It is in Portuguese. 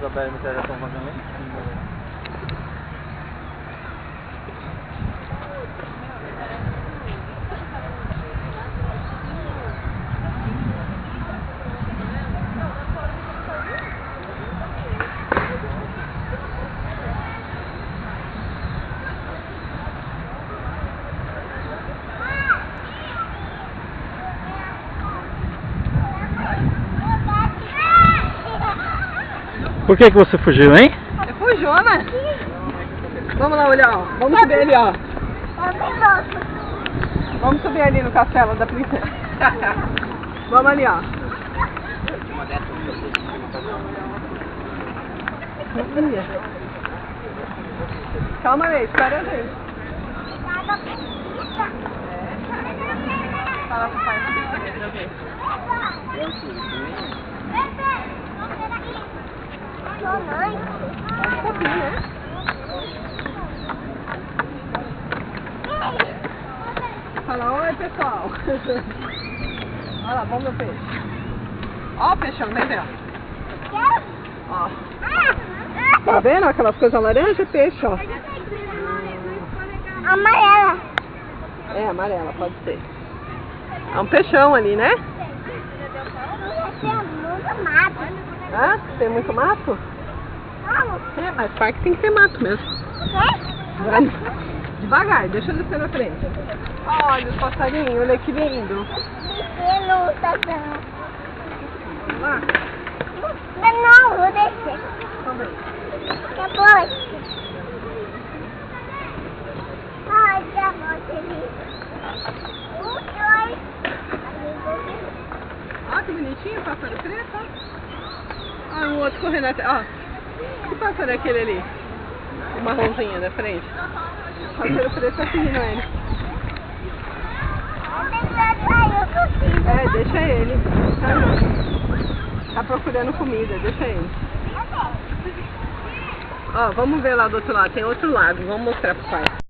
da BRMT já estão fazendo lá em cima, velho. Por que você fugiu, hein? Eu fugiu, né? Vamos lá olhar, ó. Vamos subir ali, ó. Vamos subir ali no castelo da princesa. Vamos ali, ó. Calma aí, espera a gente. Fala pro pai pra ver. Fala, oi pessoal. Olha lá, vamos ver o peixe. Ó o peixão, vem ver. Ó. Tá vendo aquelas coisas laranja? Peixe, ó. Amarela. É, amarela, pode ser. É um peixão ali, né? Tem muito mato. Hã? Tem muito mato? Vamos. É, mas parque tem que ter mato mesmo. Vai devagar, deixa eu descer na frente. Olha os passarinhos, olha que lindo. Pequeno, tá Vamos lá. Não, vou descer. Vamos ver. Depois. Ai, já vou ter. Ó, que bonitinho, pássaro preto, ó. Ó, um outro correndo atrás, ó. Que pássaro é aquele ali? O marronzinho da frente. O pássaro preto tá seguindo ele. É, deixa ele. Tá procurando comida, deixa ele. Ó, vamos ver lá do outro lado, tem outro lago, vamos mostrar pro pai.